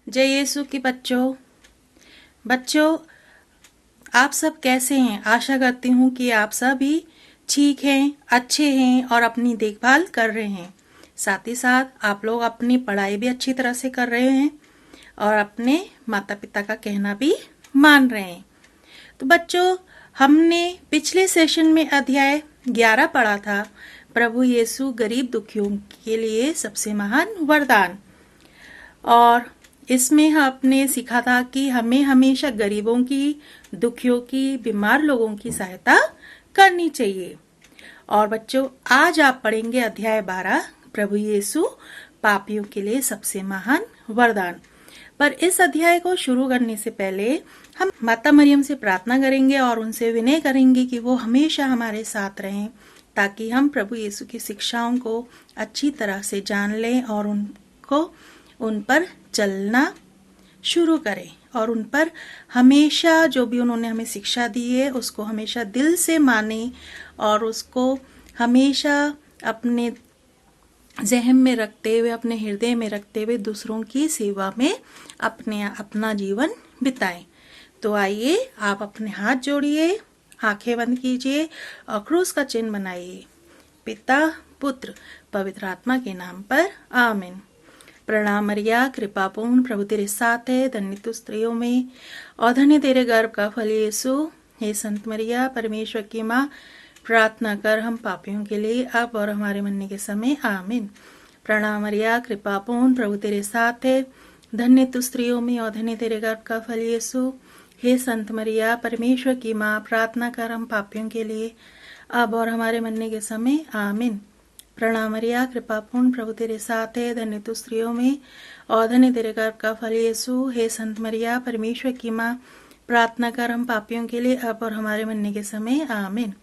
जय यीशु की बच्चों बच्चों आप सब कैसे हैं। आशा करती हूँ कि आप सभी ठीक हैं, अच्छे हैं और अपनी देखभाल कर रहे हैं। साथ ही साथ आप लोग अपनी पढ़ाई भी अच्छी तरह से कर रहे हैं और अपने माता पिता का कहना भी मान रहे हैं। तो बच्चों, हमने पिछले सेशन में अध्याय 11 पढ़ा था, प्रभु यीशु गरीब दुखियों के लिए सबसे महान वरदान। और इसमें आपने सीखा था कि हमें हमेशा गरीबों की, दुखियों की, बीमार लोगों की सहायता करनी चाहिए। और बच्चों, आज आप पढ़ेंगे अध्याय 12, प्रभु यीशु पापियों के लिए सबसे महान वरदान। पर इस अध्याय को शुरू करने से पहले हम माता मरियम से प्रार्थना करेंगे और उनसे विनय करेंगे कि वो हमेशा हमारे साथ रहें, ताकि हम प्रभु यीशु की शिक्षाओं को अच्छी तरह से जान लें और उन पर चलना शुरू करें और उन पर हमेशा जो भी उन्होंने हमें शिक्षा दी है उसको हमेशा दिल से माने और उसको हमेशा अपने जहन में रखते हुए, अपने हृदय में रखते हुए दूसरों की सेवा में अपना जीवन बिताएं। तो आइए, आप अपने हाथ जोड़िए, आंखें बंद कीजिए और क्रूस का चिन्ह बनाइए। पिता, पुत्र, पवित्र आत्मा के नाम पर आमीन। प्रणाम मरिया, कृपा पूर्ण, प्रभु तेरे साथ है, धन्य तू स्त्रियों में और धन्य तेरे गर्भ का फल यीशु। हे संत मरिया, परमेश्वर की माँ, प्रार्थना कर हम पापियों के लिए, अब और हमारे मरने के समय आमीन। प्रणाम मरिया, कृपा पूर्ण, प्रभु तेरे साथ है, धन्य तू स्त्रियों में और धन्य तेरे गर्भ का फल यीशु। हे संत मरिया, परमेश्वर की माँ, प्रार्थना कर हम पापियों के लिए, अब और हमारे मरने के समय आमीन। प्रणाम मरिया, कृपा पूर्ण, प्रभु तेरे साथ है, धन्य तू स्त्रियों में और धन्य तेरे गर्भ का फल यीशु। हे संत मरिया, परमेश्वर की माँ, प्रार्थना कर हम पापियों के लिए, अब और हमारे मरने के समय आमीन।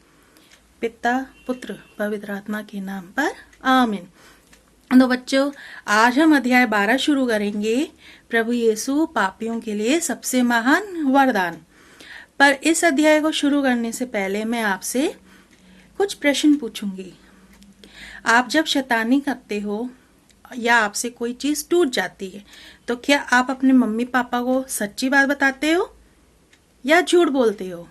पिता, पुत्र, पवित्र आत्मा के नाम पर आमीन। तो बच्चों, आज हम अध्याय 12 शुरू करेंगे, प्रभु यीशु पापियों के लिए सबसे महान वरदान। पर इस अध्याय को शुरू करने से पहले मैं आपसे कुछ प्रश्न पूछूंगी। आप जब शैतानी करते हो या आपसे कोई चीज टूट जाती है, तो क्या आप अपने मम्मी पापा को सच्ची बात बताते हो या झूठ बोलते हो?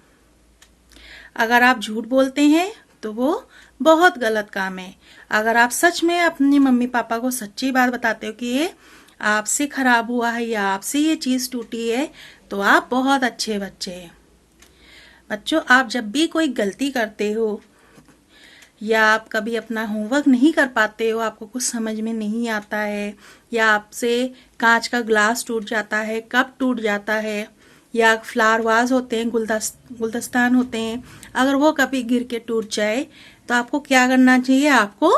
अगर आप झूठ बोलते हैं तो वो बहुत गलत काम है। अगर आप सच में अपने मम्मी पापा को सच्ची बात बताते हो कि ये आपसे खराब हुआ है या आपसे ये चीज टूटी है, तो आप बहुत अच्छे बच्चे हैं। बच्चों, आप जब भी कोई गलती करते हो या आप कभी अपना होमवर्क नहीं कर पाते हो, आपको कुछ समझ में नहीं आता है, या आपसे कांच का ग्लास टूट जाता है, कप टूट जाता है, या फ्लावर वाज होते हैं, गुलदस्तान होते हैं, अगर वो कभी गिर के टूट जाए तो आपको क्या करना चाहिए? आपको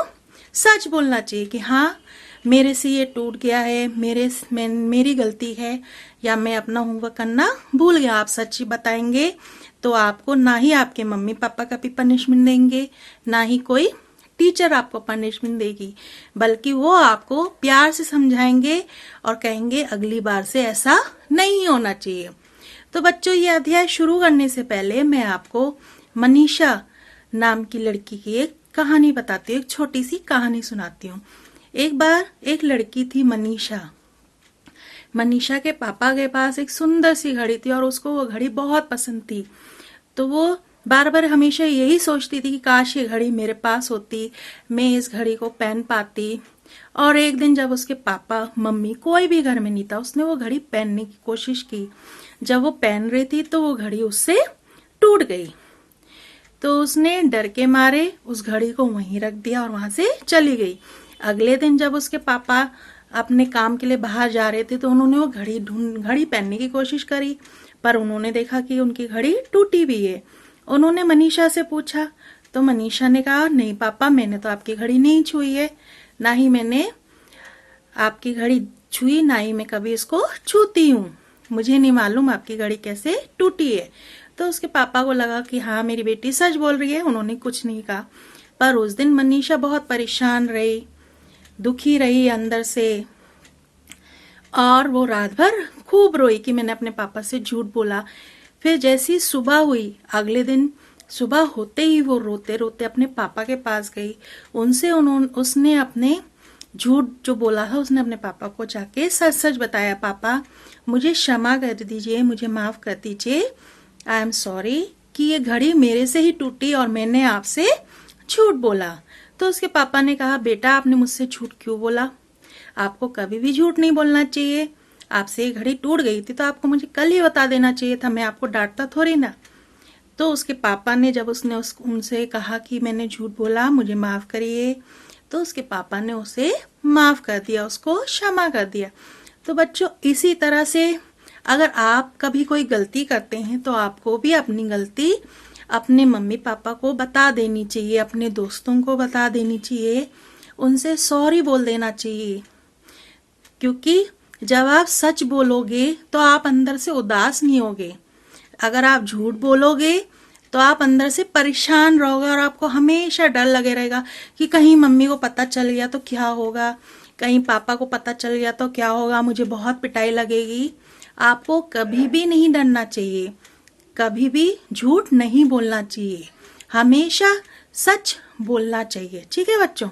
सच बोलना चाहिए कि हाँ, मेरे से ये टूट गया है, मेरी गलती है, या मैं अपना होमवर्क करना भूल गया। आप सच बताएंगे तो आपको ना ही आपके मम्मी पापा कभी पनिशमेंट देंगे, ना ही कोई टीचर आपको पनिशमेंट देगी, बल्कि वो आपको प्यार से समझाएंगे और कहेंगे अगली बार से ऐसा नहीं होना चाहिए। तो बच्चों, ये अध्याय शुरू करने से पहले मैं आपको मनीषा नाम की लड़की की एक कहानी बताती हूँ, एक छोटी सी कहानी सुनाती हूँ। एक बार एक लड़की थी मनीषा। मनीषा के पापा के पास एक सुंदर सी घड़ी थी और उसको वो घड़ी बहुत पसंद थी। तो वो बार बार हमेशा यही सोचती थी कि काश ये घड़ी मेरे पास होती, मैं इस घड़ी को पहन पाती। और एक दिन जब उसके पापा, मम्मी, कोई भी घर में नहीं था, उसने वो घड़ी पहनने की कोशिश की। जब वो पहन रही थी तो वो घड़ी उससे टूट गई। तो उसने डर के मारे उस घड़ी को वहीं रख दिया और वहां से चली गई। अगले दिन जब उसके पापा अपने काम के लिए बाहर जा रहे थे तो उन्होंने वो घड़ी पहनने की कोशिश करी, पर उन्होंने देखा कि उनकी घड़ी टूटी हुई है। उन्होंने मनीषा से पूछा तो मनीषा ने कहा, नहीं पापा, मैंने तो आपकी घड़ी नहीं छुई है, ना ही मैंने आपकी घड़ी छुई, ना ही मैं कभी इसको छूती हूँ, मुझे नहीं मालूम आपकी घड़ी कैसे टूटी है। तो उसके पापा को लगा कि हाँ, मेरी बेटी सच बोल रही है, उन्होंने कुछ नहीं कहा। पर उस दिन मनीषा बहुत परेशान रही, दुखी रही अंदर से, और वो रात भर खूब रोई कि मैंने अपने पापा से झूठ बोला। फिर जैसी सुबह हुई, अगले दिन सुबह होते ही वो रोते रोते अपने पापा के पास गई। उसने अपने झूठ जो बोला था उसने अपने पापा को जाके सच सच बताया, पापा मुझे क्षमा कर दीजिए, मुझे माफ़ कर दीजिए, आई एम सॉरी कि ये घड़ी मेरे से ही टूटी और मैंने आपसे झूठ बोला। तो उसके पापा ने कहा, बेटा आपने मुझसे झूठ क्यों बोला? आपको कभी भी झूठ नहीं बोलना चाहिए। आपसे ये घड़ी टूट गई थी तो आपको मुझे कल ही बता देना चाहिए था, मैं आपको डांटता थोड़ी ना। तो उसके पापा ने जब उसने उनसे कहा कि मैंने झूठ बोला, मुझे माफ़ करिए, तो उसके पापा ने उसे माफ़ कर दिया, उसको क्षमा कर दिया। तो बच्चों इसी तरह से अगर आप कभी कोई गलती करते हैं तो आपको भी अपनी गलती अपने मम्मी पापा को बता देनी चाहिए, अपने दोस्तों को बता देनी चाहिए, उनसे सॉरी बोल देना चाहिए। क्योंकि जब आप सच बोलोगे तो आप अंदर से उदास नहीं होगे। अगर आप झूठ बोलोगे तो आप अंदर से परेशान रहोगे और आपको हमेशा डर लगे रहेगा कि कहीं मम्मी को पता चल गया तो क्या होगा, कहीं पापा को पता चल गया तो क्या होगा, मुझे बहुत पिटाई लगेगी। आपको कभी भी नहीं डरना चाहिए, कभी भी झूठ नहीं बोलना चाहिए, हमेशा सच बोलना चाहिए। ठीक है बच्चों?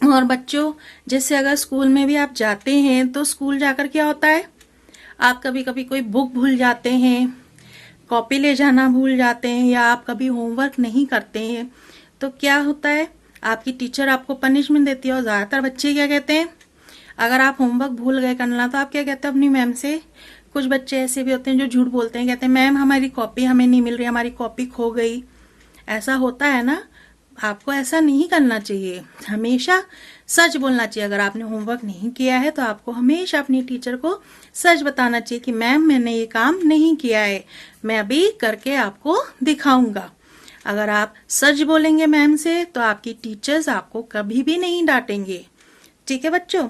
और बच्चों जैसे अगर स्कूल में भी आप जाते हैं तो स्कूल जाकर क्या होता है, आप कभी कभी कोई बुक भूल जाते हैं, कॉपी ले जाना भूल जाते हैं, या आप कभी होमवर्क नहीं करते हैं, तो क्या होता है, आपकी टीचर आपको पनिशमेंट देती है। और ज़्यादातर बच्चे क्या कहते हैं, अगर आप होमवर्क भूल गए करना तो आप क्या कहते हैं अपनी मैम से? कुछ बच्चे ऐसे भी होते हैं जो झूठ बोलते हैं, कहते हैं मैम हमारी कॉपी हमें नहीं मिल रही, हमारी कॉपी खो गई। ऐसा होता है ना? आपको ऐसा नहीं करना चाहिए, हमेशा सच बोलना चाहिए। अगर आपने होमवर्क नहीं किया है तो आपको हमेशा अपनी टीचर को सच बताना चाहिए कि मैम मैंने ये काम नहीं किया है, मैं अभी करके आपको दिखाऊंगा। अगर आप सच बोलेंगे मैम से तो आपकी टीचर्स आपको कभी भी नहीं डांटेंगे। ठीक है बच्चों?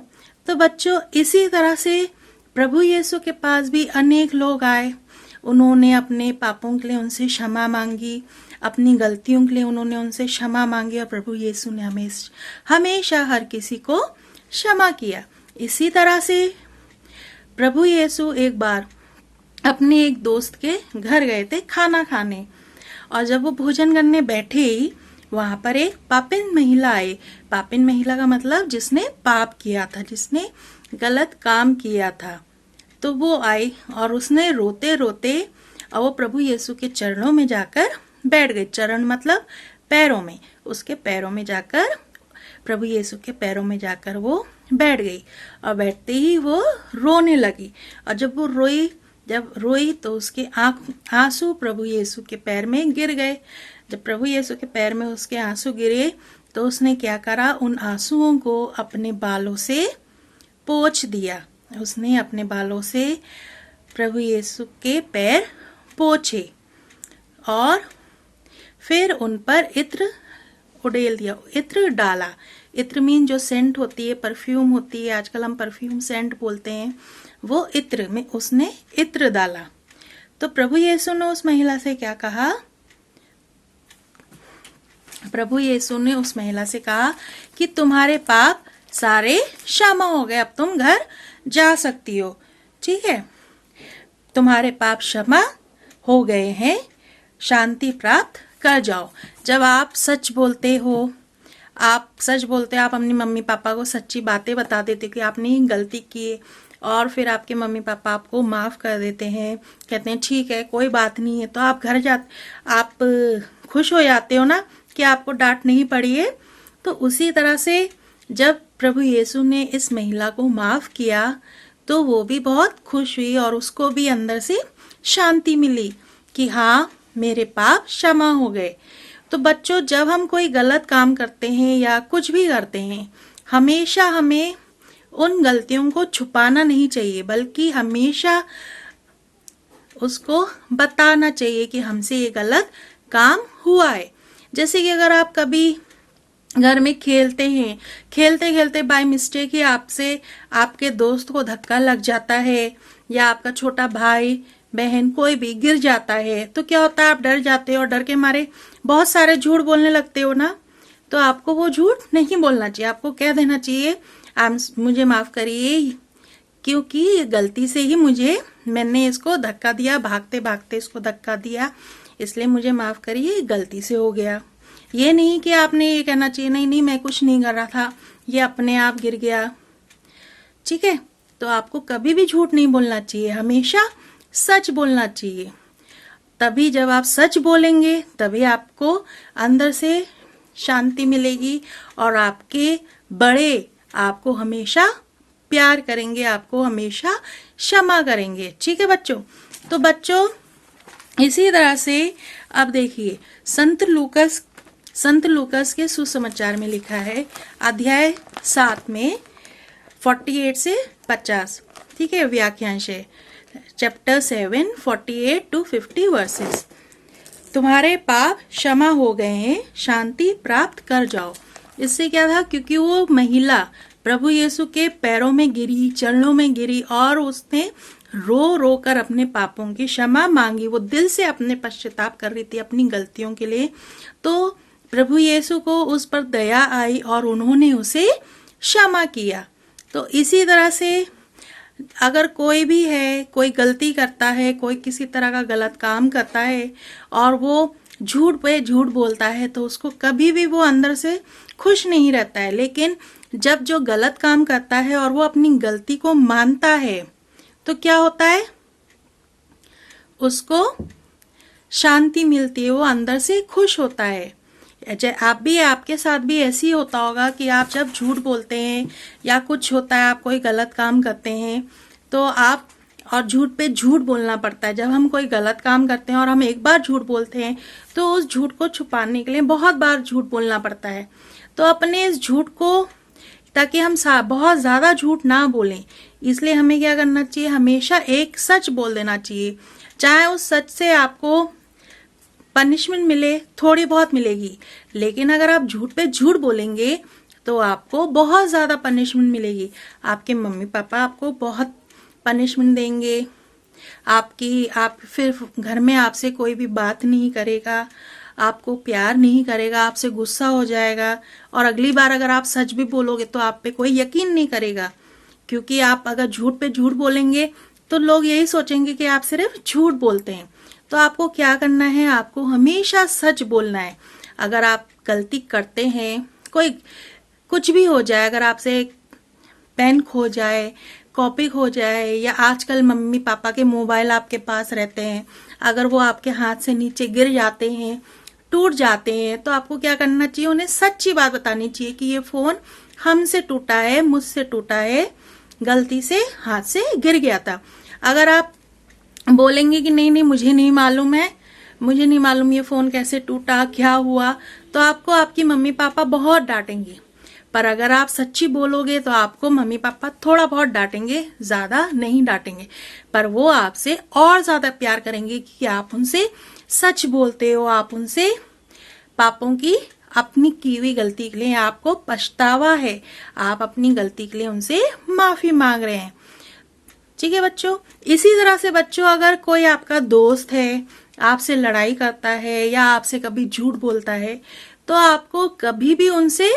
तो बच्चों इसी तरह से प्रभु यीशु के पास भी अनेक लोग आए, उन्होंने अपने पापों के लिए उनसे क्षमा मांगी, अपनी गलतियों के लिए उन्होंने उनसे क्षमा मांगी, और प्रभु यीशु ने हमेशा हर किसी को क्षमा किया। इसी तरह से प्रभु यीशु एक बार अपने एक दोस्त के घर गए थे खाना खाने, और जब वो भोजन करने बैठे ही वहां पर एक पापिन महिला आई। पापिन महिला का मतलब जिसने पाप किया था, जिसने गलत काम किया था। तो वो आई और उसने रोते रोते और वो प्रभु यीशु के चरणों में जाकर बैठ गई। चरण मतलब पैरों में, उसके पैरों में जाकर, प्रभु यीशु के पैरों में जाकर वो बैठ गई, और बैठते ही वो रोने लगी। और जब रोई तो उसके आंसू प्रभु यीशु के पैर में गिर गए। जब प्रभु यीशु के पैर में उसके आंसू गिरे तो उसने क्या करा, उन आंसुओं को अपने बालों से पोंछ दिया। उसने अपने बालों से प्रभु यीशु के पैर पोंछे और फिर उन पर इत्र उड़ेल दिया, इत्र डाला। इत्र मीन जो सेंट होती है, परफ्यूम होती है, आजकल हम परफ्यूम सेंट बोलते हैं, वो इत्र में उसने इत्र डाला। तो प्रभु यीशु ने उस महिला से क्या कहा, प्रभु यीशु ने उस महिला से कहा कि तुम्हारे पाप सारे क्षमा हो गए, अब तुम घर जा सकती हो। ठीक है, तुम्हारे पाप क्षमा हो गए हैं, शांति प्राप्त कर जाओ। जब आप सच बोलते हो, आप अपनी मम्मी पापा को सच्ची बातें बता देते कि आपने गलती की है, और फिर आपके मम्मी पापा आपको माफ़ कर देते हैं, कहते हैं ठीक है कोई बात नहीं है, तो आप घर आप खुश हो जाते हो ना कि आपको डांट नहीं पड़ी है। तो उसी तरह से जब प्रभु यीशु ने इस महिला को माफ़ किया तो वो भी बहुत खुश हुई और उसको भी अंदर से शांति मिली कि हाँ मेरे पाप क्षमा हो गए। तो बच्चों जब हम कोई गलत काम करते हैं या कुछ भी करते हैं, हमेशा हमें उन गलतियों को छुपाना नहीं चाहिए, बल्कि हमेशा उसको बताना चाहिए कि हमसे ये गलत काम हुआ है। जैसे कि अगर आप कभी घर में खेलते हैं, खेलते खेलते बाय मिस्टेक ही आपसे आपके दोस्त को धक्का लग जाता है, या आपका छोटा भाई बहन कोई भी गिर जाता है, तो क्या होता है, आप डर जाते हो और डर के मारे बहुत सारे झूठ बोलने लगते हो ना। तो आपको वो झूठ नहीं बोलना चाहिए, आपको कह देना चाहिए मुझे माफ़ करिए, क्योंकि गलती से ही मैंने इसको धक्का दिया, भागते भागते इसको धक्का दिया, इसलिए मुझे माफ़ करिए, गलती से हो गया। ये नहीं कि आपने ये कहना चाहिए नहीं नहीं मैं कुछ नहीं कर रहा था, ये अपने आप गिर गया। ठीक है, तो आपको कभी भी झूठ नहीं बोलना चाहिए, हमेशा सच बोलना चाहिए। तभी जब आप सच बोलेंगे तभी आपको अंदर से शांति मिलेगी और आपके बड़े आपको हमेशा प्यार करेंगे, आपको हमेशा क्षमा करेंगे। ठीक है बच्चों, तो बच्चों इसी तरह से अब देखिए संत लूकस के सुसमाचार में लिखा है अध्याय 7 में 48 से 50। ठीक है, व्याख्यांश है चैप्टर 7 48 to 50 वर्सेस। तुम्हारे पाप क्षमा हो गए हैं, शांति प्राप्त कर जाओ। इससे क्या था, क्योंकि वो महिला प्रभु यीशु के पैरों में गिरी, चरणों में गिरी और उसने रो रो कर अपने पापों की क्षमा मांगी। वो दिल से अपने पश्चाताप कर रही थी अपनी गलतियों के लिए। तो प्रभु यीशु को उस पर दया आई और उन्होंने उसे क्षमा किया। तो इसी तरह से अगर कोई भी है, कोई गलती करता है, कोई किसी तरह का गलत काम करता है और वो झूठ पे झूठ बोलता है, तो उसको कभी भी वो अंदर से खुश नहीं रहता है। लेकिन जब जो गलत काम करता है और वो अपनी गलती को मानता है तो क्या होता है, उसको शांति मिलती है, वो अंदर से खुश होता है। आप भी, आपके साथ भी ऐसे ही होता होगा कि आप जब झूठ बोलते हैं या कुछ होता है, आप कोई गलत काम करते हैं तो आप, और झूठ पे झूठ बोलना पड़ता है। जब हम कोई गलत काम करते हैं और हम एक बार झूठ बोलते हैं तो उस झूठ को छुपाने के लिए बहुत बार झूठ बोलना पड़ता है। तो अपने इस झूठ को, ताकि हम बहुत ज़्यादा झूठ ना बोलें, इसलिए हमें क्या करना चाहिए, हमेशा एक सच बोल देना चाहिए। चाहे उस सच से आपको पनिशमेंट मिले, थोड़ी बहुत मिलेगी, लेकिन अगर आप झूठ पे झूठ बोलेंगे तो आपको बहुत ज़्यादा पनिशमेंट मिलेगी। आपके मम्मी पापा आपको बहुत पनिशमेंट देंगे, आप फिर घर में आपसे कोई भी बात नहीं करेगा, आपको प्यार नहीं करेगा, आपसे गुस्सा हो जाएगा। और अगली बार अगर आप सच भी बोलोगे तो आप पे कोई यकीन नहीं करेगा, क्योंकि आप अगर झूठ पे झूठ बोलेंगे तो लोग यही सोचेंगे कि आप सिर्फ झूठ बोलते हैं। तो आपको क्या करना है, आपको हमेशा सच बोलना है। अगर आप गलती करते हैं, कोई कुछ भी हो जाए, अगर आपसे पेन खो जाए, कॉपी खो जाए, या आजकल मम्मी पापा के मोबाइल आपके पास रहते हैं, अगर वो आपके हाथ से नीचे गिर जाते हैं, टूट जाते हैं, तो आपको क्या करना चाहिए, उन्हें सच्ची बात बतानी चाहिए कि ये फोन हमसे टूटा है, मुझसे टूटा है, गलती से हाथ से गिर गया था। अगर आप बोलेंगे कि नहीं नहीं मुझे नहीं मालूम है, मुझे नहीं मालूम ये फोन कैसे टूटा, क्या हुआ, तो आपको आपकी मम्मी पापा बहुत डांटेंगे। पर अगर आप सच्ची बोलोगे तो आपको मम्मी पापा थोड़ा बहुत डांटेंगे, ज्यादा नहीं डांटेंगे, पर वो आपसे और ज्यादा प्यार करेंगे कि आप उनसे सच बोलते हो, आप उनसे पापों की, अपनी की हुई गलती के लिए आपको पछतावा है, आप अपनी गलती के लिए उनसे माफी मांग रहे हैं। ठीक है बच्चों, इसी तरह से बच्चों, अगर कोई आपका दोस्त है, आपसे लड़ाई करता है या आपसे कभी झूठ बोलता है, तो आपको कभी भी उनसे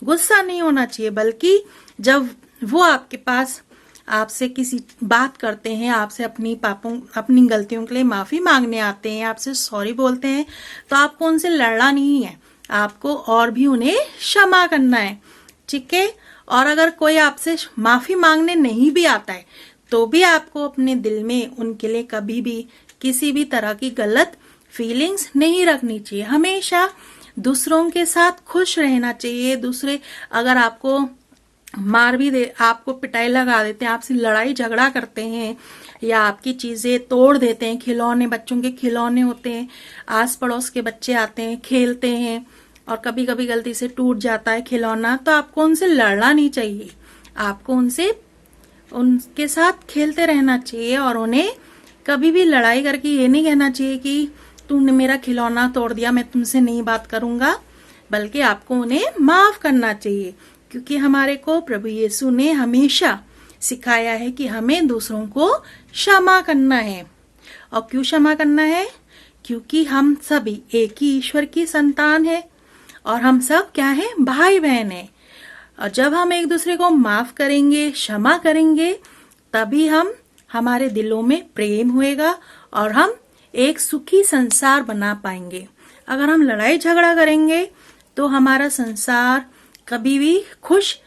गुस्सा नहीं होना चाहिए, बल्कि जब वो आपके पास आपसे किसी बात करते हैं, आपसे अपनी गलतियों के लिए माफी मांगने आते हैं, आपसे सॉरी बोलते हैं, तो आपको उनसे लड़ना नहीं है, आपको और भी उन्हें क्षमा करना है। ठीक है, और अगर कोई आपसे माफी मांगने नहीं भी आता है तो भी आपको अपने दिल में उनके लिए कभी भी किसी भी तरह की गलत फीलिंग्स नहीं रखनी चाहिए। हमेशा दूसरों के साथ खुश रहना चाहिए। दूसरे अगर आपको मार भी दे, आपको पिटाई लगा देते हैं, आपसे लड़ाई झगड़ा करते हैं या आपकी चीजें तोड़ देते हैं, खिलौने, बच्चों के खिलौने होते हैं, आस पड़ोस के बच्चे आते हैं, खेलते हैं और कभी कभी गलती से टूट जाता है खिलौना, तो आपको उनसे लड़ना नहीं चाहिए, आपको उनके साथ खेलते रहना चाहिए और उन्हें कभी भी लड़ाई करके ये नहीं कहना चाहिए कि तुमने मेरा खिलौना तोड़ दिया, मैं तुमसे नहीं बात करूंगा, बल्कि आपको उन्हें माफ करना चाहिए, क्योंकि हमारे को प्रभु यीशु ने हमेशा सिखाया है कि हमें दूसरों को क्षमा करना है। और क्यों क्षमा करना है, क्योंकि हम सभी एक ही ईश्वर की संतान है और हम सब क्या है, भाई बहन है। और जब हम एक दूसरे को माफ करेंगे, क्षमा करेंगे, तभी हमारे दिलों में प्रेम होएगा और हम एक सुखी संसार बना पाएंगे। अगर हम लड़ाई झगड़ा करेंगे तो हमारा संसार कभी भी खुशी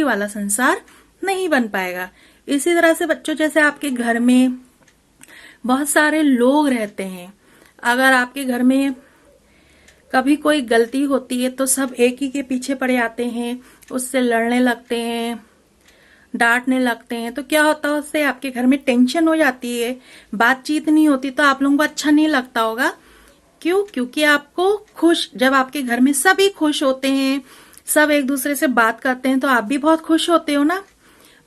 वाला संसार नहीं बन पाएगा। इसी तरह से बच्चों, जैसे आपके घर में बहुत सारे लोग रहते हैं, अगर आपके घर में कभी कोई गलती होती है तो सब एक ही के पीछे पड़े आते हैं, उससे लड़ने लगते हैं, डांटने लगते हैं, तो क्या होता है, उससे आपके घर में टेंशन हो जाती है, बातचीत नहीं होती, तो आप लोगों को अच्छा नहीं लगता होगा। क्यों? क्योंकि आपको जब आपके घर में सभी खुश होते हैं, सब एक दूसरे से बात करते हैं, तो आप भी बहुत खुश होते हो ना।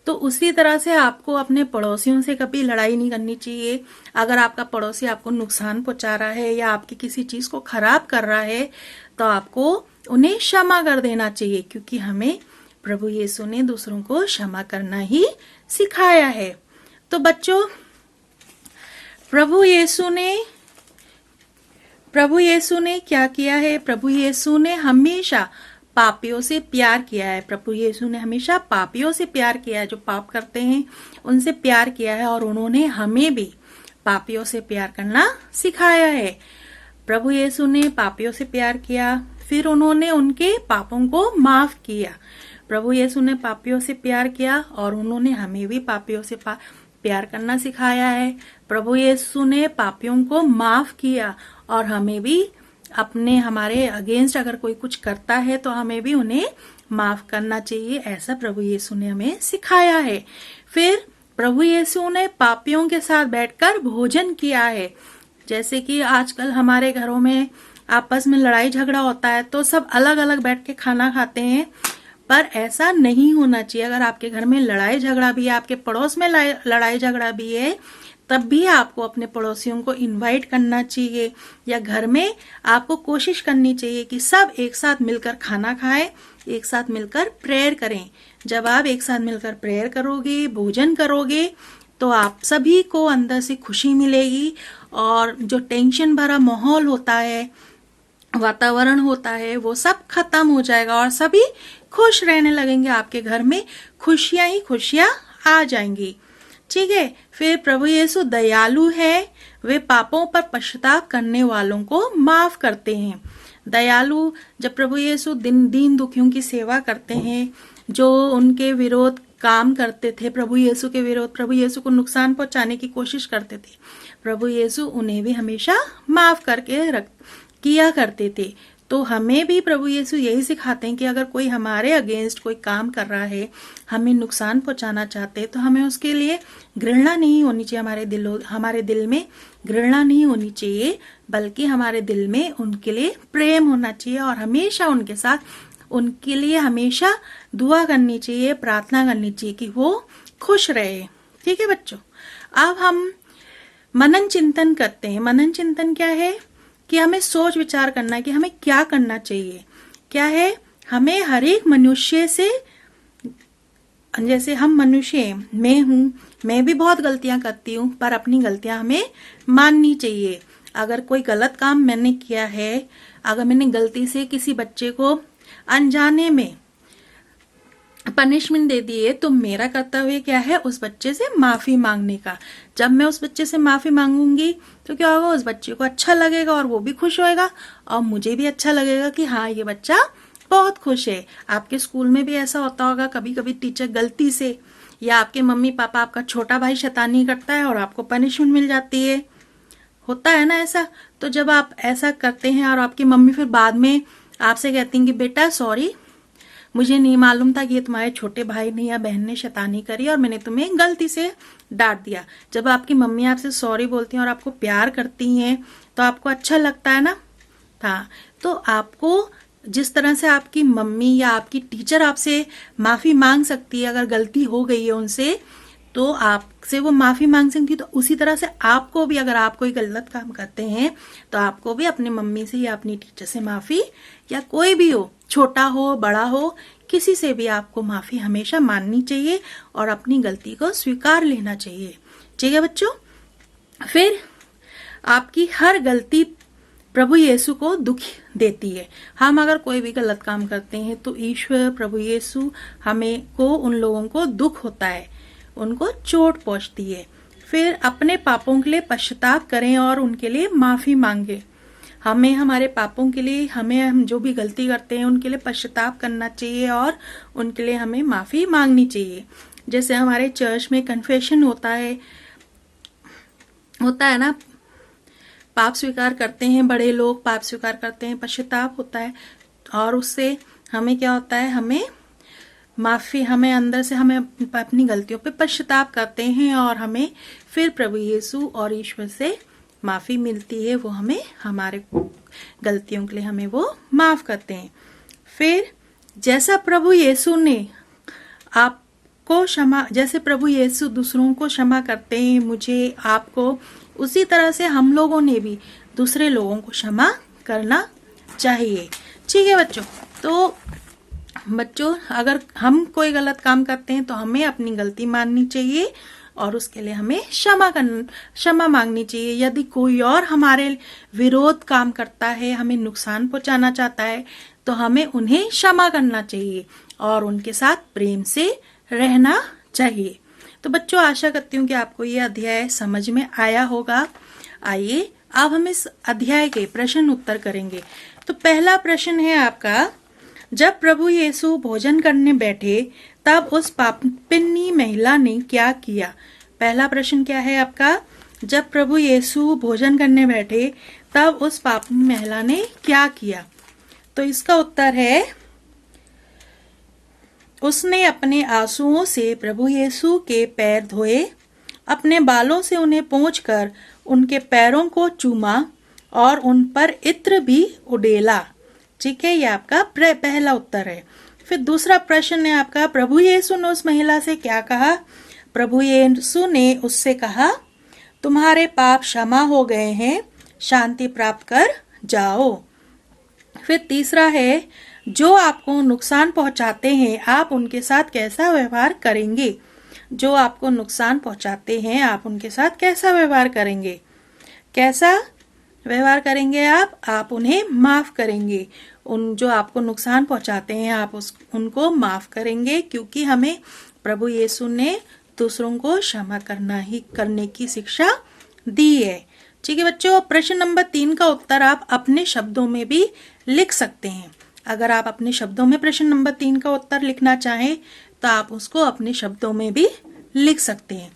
तो उसी तरह से आपको अपने पड़ोसियों से कभी लड़ाई नहीं करनी चाहिए। अगर आपका पड़ोसी आपको नुकसान पहुंचा रहा है या आपकी किसी चीज को खराब कर रहा है तो आपको उन्हें क्षमा कर देना चाहिए, क्योंकि हमें प्रभु यीशु ने दूसरों को क्षमा करना ही सिखाया है। तो बच्चों, प्रभु यीशु ने क्या किया है? प्रभु यीशु ने हमेशा पापियों से प्यार किया है। प्रभु यीशु ने हमेशा पापियों से प्यार किया है, जो पाप करते हैं उनसे प्यार किया है, और उन्होंने हमें भी पापियों से प्यार करना सिखाया है। प्रभु यीशु ने पापियों से प्यार किया, फिर उन्होंने उनके पापों को माफ किया। प्रभु यीशु ने पापियों से प्यार किया और उन्होंने हमें भी पापियों से प्यार करना सिखाया है। प्रभु यीशु ने पापियों को माफ किया और हमें भी हमारे अगेंस्ट अगर कोई कुछ करता है तो हमें भी उन्हें माफ करना चाहिए, ऐसा प्रभु यीशु ने हमें सिखाया है। फिर प्रभु यीशु ने पापियों के साथ बैठकर भोजन किया है। जैसे कि आजकल हमारे घरों में आपस में लड़ाई झगड़ा होता है तो सब अलग अलग बैठ के खाना खाते हैं, पर ऐसा नहीं होना चाहिए। अगर आपके घर में लड़ाई झगड़ा भी है, आपके पड़ोस में लड़ाई झगड़ा भी है, तब भी आपको अपने पड़ोसियों को इनवाइट करना चाहिए, या घर में आपको कोशिश करनी चाहिए कि सब एक साथ मिलकर खाना खाएं, एक साथ मिलकर प्रेयर करें। जब आप एक साथ मिलकर प्रेयर करोगे, भोजन करोगे, तो आप सभी को अंदर से खुशी मिलेगी और जो टेंशन भरा माहौल होता है, वातावरण होता है, वो सब खत्म हो जाएगा और सभी खुश रहने लगेंगे। आपके घर में खुशियां ही खुशियां आ जाएंगी। ठीक है। फिर प्रभु यीशु दयालु है, वे पापों पर पश्चाताप करने वालों को माफ करते हैं। दयालु, जब प्रभु यीशु दीन दुखियों की सेवा करते हैं, जो उनके विरोध काम करते थे, प्रभु यीशु के विरोध, प्रभु यीशु को नुकसान पहुंचाने की कोशिश करते थे, प्रभु यीशु उन्हें भी हमेशा माफ किया करते थे। तो हमें भी प्रभु यीशु यही सिखाते हैं कि अगर कोई हमारे अगेंस्ट कोई काम कर रहा है, हमें नुकसान पहुंचाना चाहते हैं, तो हमें उसके लिए घृणा नहीं होनी चाहिए। हमारे दिल में घृणा नहीं होनी चाहिए, बल्कि हमारे दिल में उनके लिए प्रेम होना चाहिए और हमेशा उनके साथ उनके लिए हमेशा दुआ करनी चाहिए, प्रार्थना करनी चाहिए कि वो खुश रहे। ठीक है बच्चों, अब हम मनन चिंतन करते हैं। मनन चिंतन क्या है? कि हमें सोच विचार करना है कि हमें क्या करना चाहिए। क्या है? हमें हर एक मनुष्य से, जैसे हम मनुष्य, मैं भी बहुत गलतियां करती हूँ, पर अपनी गलतियां हमें माननी चाहिए। अगर कोई गलत काम मैंने किया है, अगर मैंने गलती से किसी बच्चे को अनजाने में पनिशमेंट दे दी है, तो मेरा कर्तव्य क्या है? उस बच्चे से माफी मांगने का। जब मैं उस बच्चे से माफी मांगूंगी तो क्या होगा? उस बच्चे को अच्छा लगेगा और वो भी खुश होएगा और मुझे भी अच्छा लगेगा कि हाँ, ये बच्चा बहुत खुश है। आपके स्कूल में भी ऐसा होता होगा, कभी कभी टीचर गलती से, या आपके मम्मी पापा, आपका छोटा भाई शैतानी करता है और आपको पनिशमेंट मिल जाती है। होता है ना ऐसा? तो जब आप ऐसा करते हैं और आपकी मम्मी फिर बाद में आपसे कहती हैं कि बेटा सॉरी, मुझे नहीं मालूम था कि ये तुम्हारे छोटे भाई ने या बहन ने शैतानी करी और मैंने तुम्हें गलती से डांट दिया। जब आपकी मम्मी आपसे सॉरी बोलती हैं और आपको प्यार करती हैं तो आपको अच्छा लगता है ना। हाँ, तो आपको जिस तरह से आपकी मम्मी या आपकी टीचर आपसे माफी मांग सकती है अगर गलती हो गई है उनसे, तो आपसे वो माफी मांग सकती है, तो उसी तरह से आपको भी, अगर आप कोई गलत काम करते हैं तो आपको भी अपनी मम्मी से या अपनी टीचर से माफी, या कोई भी हो, छोटा हो बड़ा हो, किसी से भी आपको माफी हमेशा माननी चाहिए और अपनी गलती को स्वीकार लेना चाहिए। ठीक है बच्चों। फिर आपकी हर गलती प्रभु यीशु को दुख देती है। हम अगर कोई भी गलत काम करते हैं तो ईश्वर, प्रभु यीशु, उन लोगों को दुख होता है, उनको चोट पहुंचती है। फिर अपने पापों के लिए पश्चाताप करें और उनके लिए माफ़ी मांगे। हमें हमारे पापों के लिए, हम जो भी गलती करते हैं उनके लिए पश्चाताप करना चाहिए और उनके लिए हमें माफ़ी मांगनी चाहिए। जैसे हमारे चर्च में कन्फेशन होता है ना, पाप स्वीकार करते हैं, बड़े लोग पाप स्वीकार करते हैं, पश्चाताप होता है और उससे हमें क्या होता है, हमें माफ़ी, हमें अंदर से हमें अपनी गलतियों पे पश्चाताप करते हैं और हमें फिर प्रभु यीशु और ईश्वर से माफ़ी मिलती है। वो हमें हमारे गलतियों के लिए हमें वो माफ़ करते हैं। फिर जैसा प्रभु यीशु ने आपको क्षमा, जैसे प्रभु यीशु दूसरों को क्षमा करते हैं, मुझे, आपको, उसी तरह से हम लोगों ने भी दूसरे लोगों को क्षमा करना चाहिए। ठीक है बच्चों। तो बच्चों, अगर हम कोई गलत काम करते हैं तो हमें अपनी गलती माननी चाहिए और उसके लिए हमें क्षमा मांगनी चाहिए। यदि कोई और हमारे विरोध काम करता है, हमें नुकसान पहुंचाना चाहता है, तो हमें उन्हें क्षमा करना चाहिए और उनके साथ प्रेम से रहना चाहिए। तो बच्चों, आशा करती हूँ कि आपको ये अध्याय समझ में आया होगा। आइए अब हम इस अध्याय के प्रश्न उत्तर करेंगे। तो पहला प्रश्न है आपका, जब प्रभु यीशु भोजन करने बैठे तब उस पापिनी महिला ने क्या किया? पहला प्रश्न क्या है आपका, जब प्रभु यीशु भोजन करने बैठे तब उस पापिनी महिला ने क्या किया? तो इसका उत्तर है, उसने अपने आंसुओं से प्रभु यीशु के पैर धोए, अपने बालों से उन्हें पोंछकर उनके पैरों को चूमा और उन पर इत्र भी उड़ेला। ठीक है, ये आपका पहला उत्तर है। फिर दूसरा प्रश्न है आपका, प्रभु यीशु ने उस महिला से क्या कहा? प्रभु यीशु ने उससे कहा, तुम्हारे पाप क्षमा हो गए हैं, शांति प्राप्त कर जाओ। फिर तीसरा है, जो आपको नुकसान पहुंचाते हैं आप उनके साथ कैसा व्यवहार करेंगे? जो आपको नुकसान पहुंचाते हैं आप उनके साथ कैसा व्यवहार करेंगे? कैसा व्यवहार करेंगे आप उन्हें माफ करेंगे। उन जो आपको नुकसान पहुंचाते हैं आप उनको माफ करेंगे, क्योंकि हमें प्रभु यीशु ने दूसरों को क्षमा करने की शिक्षा दी है। ठीक है बच्चों, प्रश्न नंबर 3 का उत्तर आप अपने शब्दों में भी लिख सकते हैं। अगर आप अपने शब्दों में प्रश्न नंबर 3 का उत्तर लिखना चाहें तो आप उसको अपने शब्दों में भी लिख सकते हैं।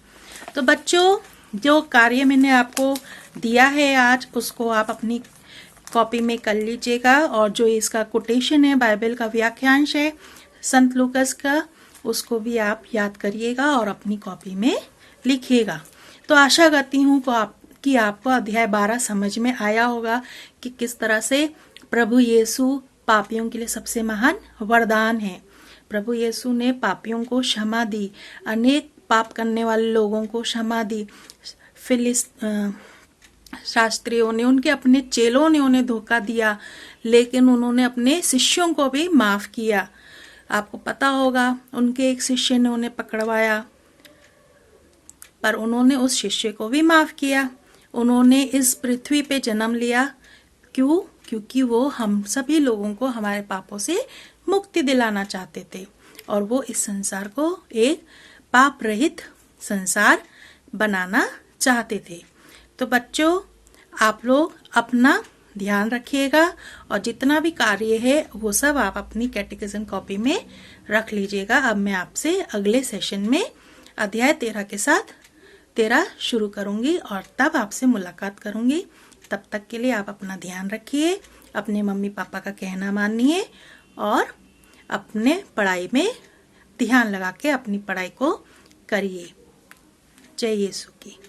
तो बच्चों, जो कार्य मैंने आपको दिया है आज, उसको आप अपनी कॉपी में कर लीजिएगा और जो इसका कोटेशन है, बाइबल का व्याख्यांश है संत लूकस का, उसको भी आप याद करिएगा और अपनी कॉपी में लिखिएगा। तो आशा करती हूँ कि आपको अध्याय 12 समझ में आया होगा कि किस तरह से प्रभु यीशु पापियों के लिए सबसे महान वरदान है। प्रभु यीशु ने पापियों को क्षमा दी, अनेक पाप करने वाले लोगों को क्षमा दी। शास्त्रियों ने, उनके अपने चेलों ने उन्हें धोखा दिया, लेकिन उन्होंने अपने शिष्यों को भी माफ किया। आपको पता होगा, उनके एक शिष्य ने उन्हें पकड़वाया, पर उन्होंने उस शिष्य को भी माफ किया। उन्होंने इस पृथ्वी पे जन्म लिया। क्यों? क्योंकि वो हम सभी लोगों को हमारे पापों से मुक्ति दिलाना चाहते थे और वो इस संसार को एक पाप रहित संसार बनाना चाहते थे। तो बच्चों, आप लोग अपना ध्यान रखिएगा और जितना भी कार्य है वो सब आप अपनी कैटेकिज्म कॉपी में रख लीजिएगा। अब मैं आपसे अगले सेशन में अध्याय 13 के साथ 13 शुरू करूंगी और तब आपसे मुलाकात करूंगी। तब तक के लिए आप अपना ध्यान रखिए, अपने मम्मी पापा का कहना मानिए और अपने पढ़ाई में ध्यान लगा के अपनी पढ़ाई को करिए। जय यीशु की।